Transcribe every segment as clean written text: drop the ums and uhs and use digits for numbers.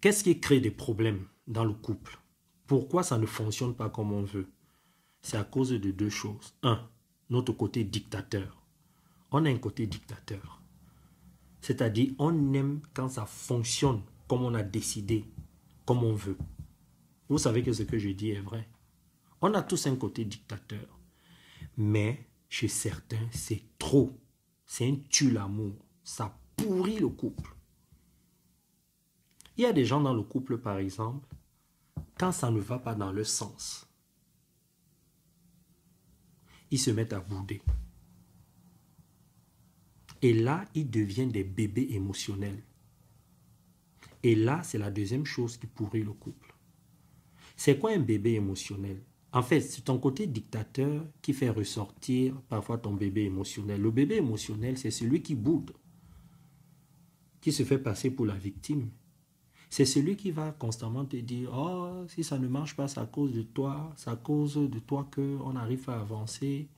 Qu'est-ce qui crée des problèmes dans le couple? Pourquoi ça ne fonctionne pas comme on veut? C'est à cause de deux choses. Un, notre côté dictateur. On a un côté dictateur. C'est-à-dire, on aime quand ça fonctionne comme on a décidé, comme on veut. Vous savez que ce que je dis est vrai. On a tous un côté dictateur. Mais chez certains, c'est trop. C'est un tue-l'amour. Ça pourrit le couple. Il y a des gens dans le couple, par exemple, quand ça ne va pas dans leur sens, ils se mettent à bouder. Et là, ils deviennent des bébés émotionnels. Et là, c'est la deuxième chose qui pourrit le couple. C'est quoi un bébé émotionnel? En fait, c'est ton côté dictateur qui fait ressortir parfois ton bébé émotionnel. Le bébé émotionnel, c'est celui qui boude, qui se fait passer pour la victime. C'est celui qui va constamment te dire « Oh, si ça ne marche pas, c'est à cause de toi. C'est à cause de toi qu'on n'arrive pas à avancer.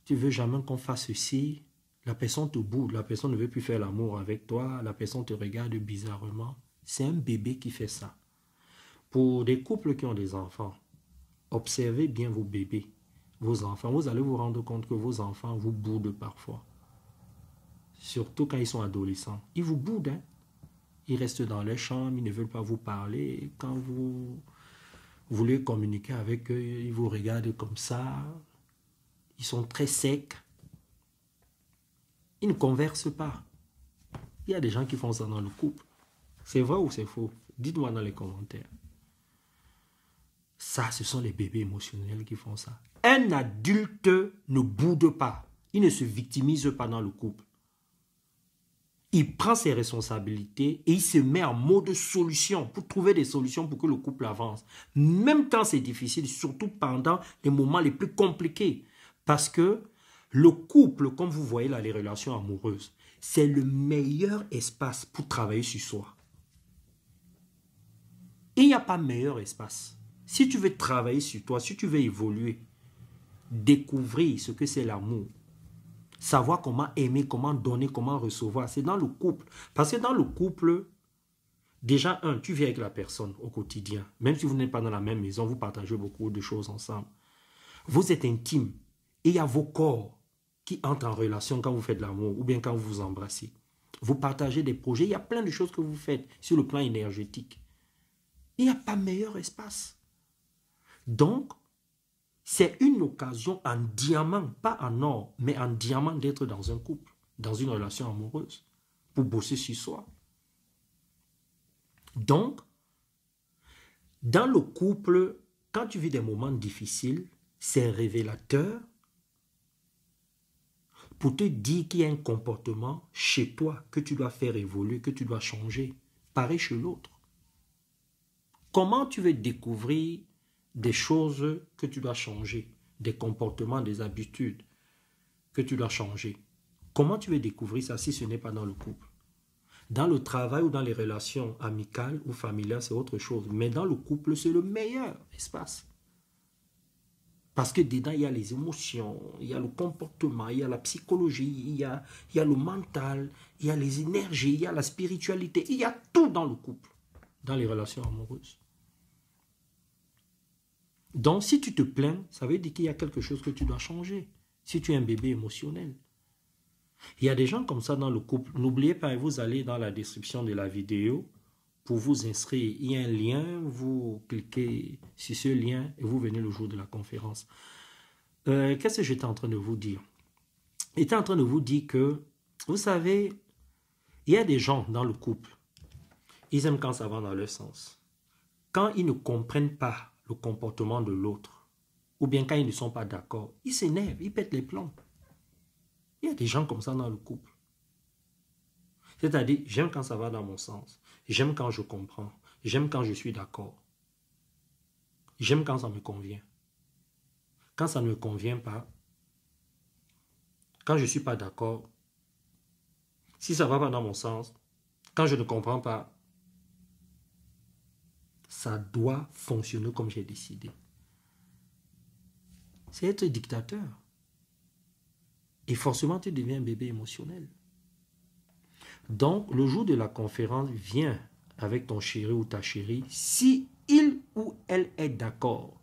Tu veux jamais qu'on fasse ceci. » La personne te boude, la personne ne veut plus faire l'amour avec toi, la personne te regarde bizarrement. C'est un bébé qui fait ça. Pour des couples qui ont des enfants, observez bien vos bébés, vos enfants. Vous allez vous rendre compte que vos enfants vous boudent parfois. Surtout quand ils sont adolescents. Ils vous boudent, hein? Ils restent dans leur chambre, ils ne veulent pas vous parler. Quand vous voulez communiquer avec eux, ils vous regardent comme ça. Ils sont très secs. Ils ne conversent pas. Il y a des gens qui font ça dans le couple. C'est vrai ou c'est faux? Dites-moi dans les commentaires. Ça, ce sont les bébés émotionnels qui font ça. Un adulte ne boude pas. Il ne se victimise pas dans le couple. Il prend ses responsabilités et il se met en mode solution pour trouver des solutions pour que le couple avance. Même quand c'est difficile, surtout pendant les moments les plus compliqués. Parce que le couple, comme vous voyez là, les relations amoureuses, c'est le meilleur espace pour travailler sur soi. Il n'y a pas meilleur espace. Si tu veux travailler sur toi, si tu veux évoluer, découvrir ce que c'est l'amour, savoir comment aimer, comment donner, comment recevoir, c'est dans le couple. Parce que dans le couple, déjà, tu vis avec la personne au quotidien. Même si vous n'êtes pas dans la même maison, vous partagez beaucoup de choses ensemble. Vous êtes intime et il y a vos corps qui entrent en relation quand vous faites de l'amour ou bien quand vous vous embrassez. Vous partagez des projets, il y a plein de choses que vous faites sur le plan énergétique. Il n'y a pas meilleur espace. Donc, c'est une occasion en diamant, pas en or, mais en diamant d'être dans un couple, dans une relation amoureuse, pour bosser sur soi. Donc, dans le couple, quand tu vis des moments difficiles, c'est révélateur pour te dire qu'il y a un comportement chez toi que tu dois faire évoluer, que tu dois changer. Pareil chez l'autre. Comment tu veux découvrir des choses que tu dois changer, des comportements, des habitudes que tu dois changer? Comment tu veux découvrir ça si ce n'est pas dans le couple? Dans le travail ou dans les relations amicales ou familiales, c'est autre chose. Mais dans le couple, c'est le meilleur espace. Parce que dedans, il y a les émotions, il y a le comportement, il y a la psychologie, il y a le mental, il y a les énergies, il y a la spiritualité. Il y a tout dans le couple, dans les relations amoureuses. Donc, si tu te plains, ça veut dire qu'il y a quelque chose que tu dois changer. Si tu es un bébé émotionnel. Il y a des gens comme ça dans le couple. N'oubliez pas, vous allez dans la description de la vidéo pour vous inscrire. Il y a un lien, vous cliquez sur ce lien et vous venez le jour de la conférence. Qu'est-ce que j'étais en train de vous dire? J'étais en train de vous dire que, vous savez, il y a des gens dans le couple, ils aiment quand ça va dans leur sens. Quand ils ne comprennent pas le comportement de l'autre, ou bien quand ils ne sont pas d'accord, ils s'énervent, ils pètent les plombs. Il y a des gens comme ça dans le couple. C'est-à-dire, j'aime quand ça va dans mon sens. J'aime quand je comprends. J'aime quand je suis d'accord. J'aime quand ça me convient. Quand ça ne me convient pas, quand je ne suis pas d'accord, si ça ne va pas dans mon sens, quand je ne comprends pas, ça doit fonctionner comme j'ai décidé. C'est être dictateur. Et forcément, tu deviens un bébé émotionnel. Donc, le jour de la conférence, viens avec ton chéri ou ta chérie si il ou elle est d'accord.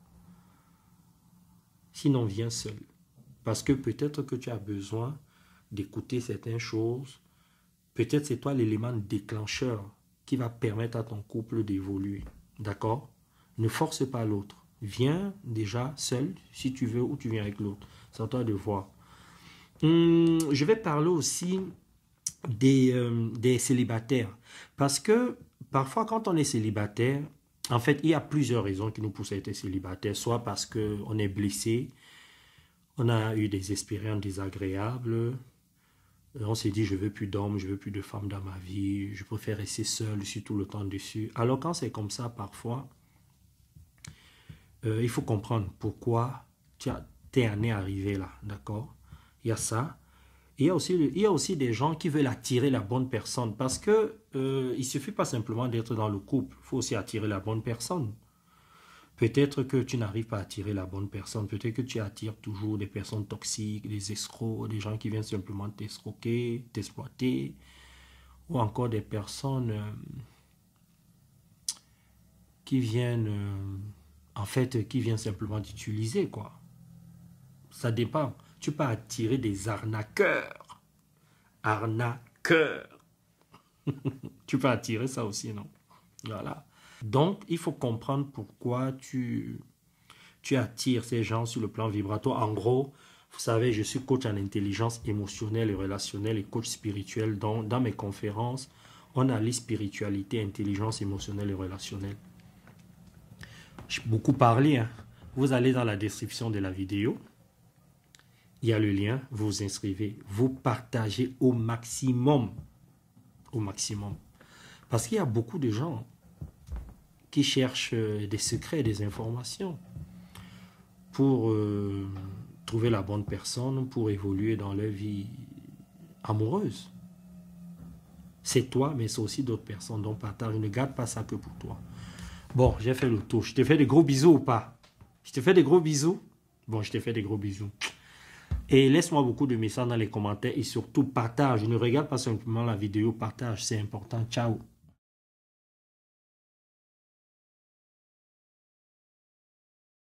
Sinon, viens seul. Parce que peut-être que tu as besoin d'écouter certaines choses. Peut-être c'est toi l'élément déclencheur qui va permettre à ton couple d'évoluer. D'accord? Ne force pas l'autre. Viens déjà seul si tu veux ou tu viens avec l'autre. C'est à toi de voir. Je vais parler aussi des célibataires. Parce que parfois quand on est célibataire, en fait, il y a plusieurs raisons qui nous poussent à être célibataire. Soit parce qu'on est blessé, on a eu des expériences désagréables, on s'est dit je veux plus d'hommes, je veux plus de femmes dans ma vie, je préfère rester seul, je suis tout le temps dessus. Alors quand c'est comme ça, parfois, il faut comprendre pourquoi tu en es arrivé là, d'accord? Il y a ça. Il y a aussi des gens qui veulent attirer la bonne personne parce que il ne suffit pas simplement d'être dans le couple, il faut aussi attirer la bonne personne. Peut-être que tu n'arrives pas à attirer la bonne personne, peut-être que tu attires toujours des personnes toxiques, des escrocs, des gens qui viennent simplement t'escroquer, t'exploiter, ou encore des personnes qui viennent, qui viennent simplement t'utiliser, quoi. Ça dépend. Tu peux attirer des arnaqueurs. Arnaqueurs. Tu peux attirer ça aussi, non? Voilà. Donc, il faut comprendre pourquoi tu attires ces gens sur le plan vibratoire. En gros, vous savez, je suis coach en intelligence émotionnelle et relationnelle et coach spirituel. Dans mes conférences, on allie spiritualité, intelligence émotionnelle et relationnelle. J'ai beaucoup parlé. Hein. Vous allez dans la description de la vidéo. Il y a le lien, vous vous inscrivez, vous partagez au maximum. Au maximum. Parce qu'il y a beaucoup de gens qui cherchent des secrets, des informations pour trouver la bonne personne, pour évoluer dans leur vie amoureuse. C'est toi, mais c'est aussi d'autres personnes. Donc partage, ne garde pas ça que pour toi. Bon, j'ai fait le tour. Je te fais des gros bisous ou pas? Je te fais des gros bisous? Bon, je te fais des gros bisous. Et laisse-moi beaucoup de messages dans les commentaires et surtout partage. Ne regarde pas simplement la vidéo, partage, c'est important. Ciao.